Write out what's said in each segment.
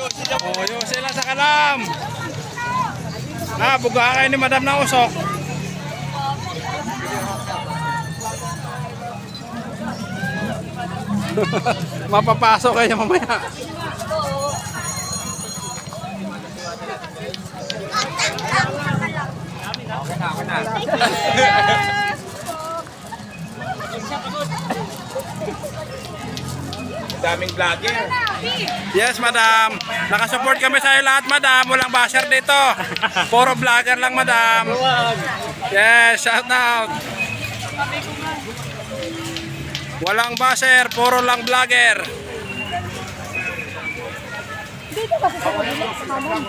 Oh, yung sila sa kalam. Buga kayo ni Madam na usok. Mapapasok kayo mamaya. Daming vlogger. Yes, Madam. Nakasupport kami sa iyo lahat, Madam. Walang basher dito. Puro vlogger lang, Madam. Yes, shout out. Walang basher, puro lang vlogger. Dito kasi sa kabila sa kanan.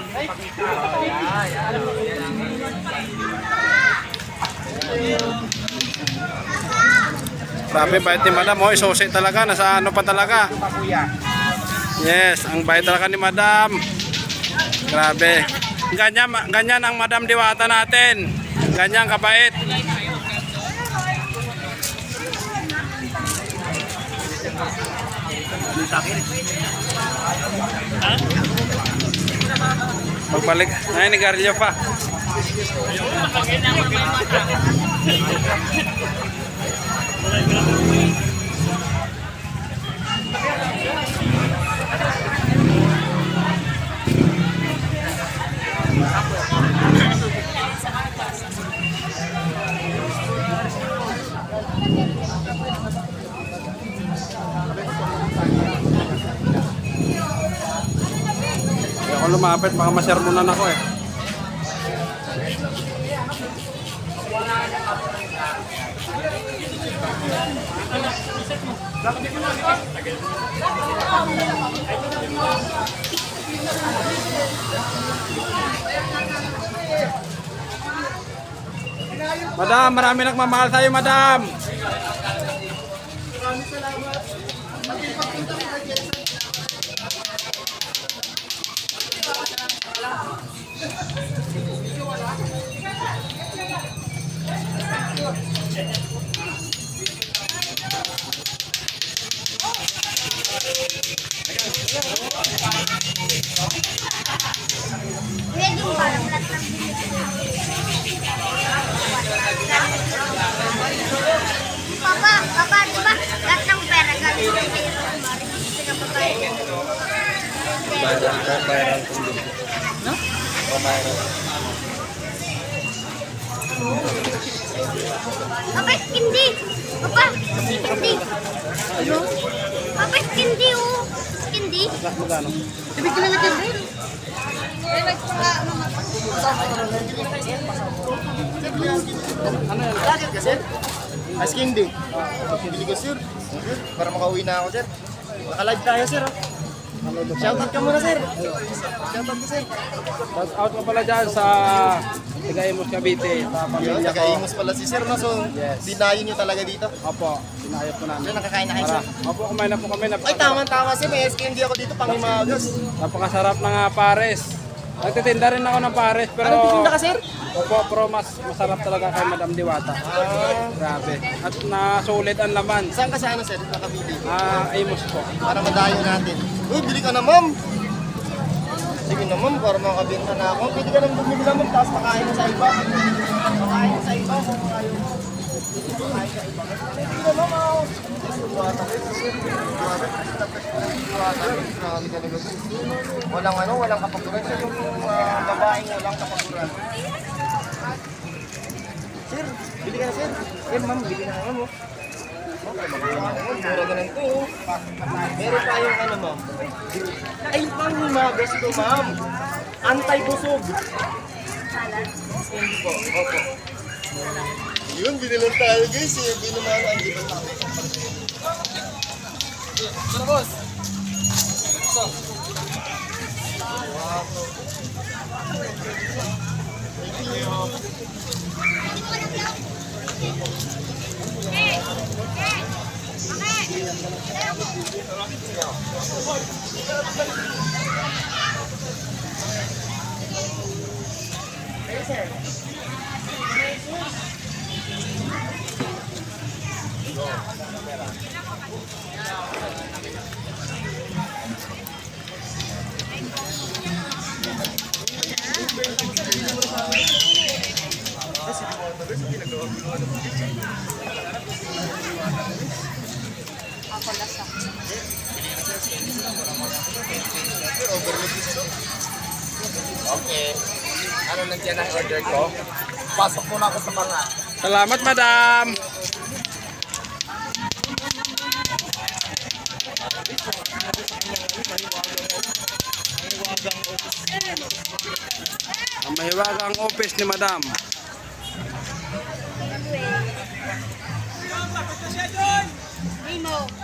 Grabe, bait ni Madam. Oh, isusi talaga. Nasa ano pa talaga. Yes, ang bait talaga ni Madam. Grabe. Ganyan ang Madam Diwata natin. Ganyan kabait. Magbalik. Ay, nigarilyo pa. Ako lumapit, baka masermonan ako eh. Madam, marami nagmamahal sa'yo, Madam. Maraming salamat. Papa, di ba? Lahat ng pera galing sa iyo. Pinapabayad. No? Papa, hindi. Papa, hindi. Ano? Papa, hindi oh. Hindi. Magkano? Ibig ko lalagyan rin. Ano yan? Vlogger ka, sir? Asking din. Bili ko, sir. Para makauwi na ako, sir. Naka-live tayo, sir. Shoutout ka muna, sir. Shoutout ka, sir. Shout out ka pala dyan sa Tagaimos Cavite, sa Yun, pamilya ko. nag-aimos pala si sir, no? So, Yes. dinayo nyo talaga dito. Opo, sinayap po namin. Sir, nakakain na kayo, sir. Opo, kumain na po kami. Ay, tama-tama, sir. May SKMD ako dito, Pangimagas. Napakasarap ng pares. Nagtitinda rin ako ng pares, pero... Anong titinda ka, sir? Opo, pero mas masarap talaga kay Madam Diwata. Grabe. At nasulit ang laman. Saan ka sa ano, sir? Nakabili. Amos po. Para madayo natin. Uy, bili ka na, ma'am. Sige na, ma'am, para makabenta na ako. Pwede ka nang bumili na, ma'am, tapos makain mo sa iba. Makain mo sa iba, kung ayaw mo. Makain sa iba. Sige na, ma'am, ako. Walang ano, walang kapaguran. Sir, yung babaeng walang kapaguran. Sir, bili ka na, sir. Sir, ma'am, bili na naman mo. Mura ganun to. Meron tayong ano, ma'am. Ay, Pangimagas to, ma'am. Anti-busog. Hindi po. Opo. Yun, binilang tayo, guys. Binumano ang di ba tayo? Ano, boss? So. Wow. Thank you. Okay. Ano nandiyan ang order ko? Pasok muna ako sa mga. Salamat, madam. Ang mahiwagang office ni madam. Hey mo.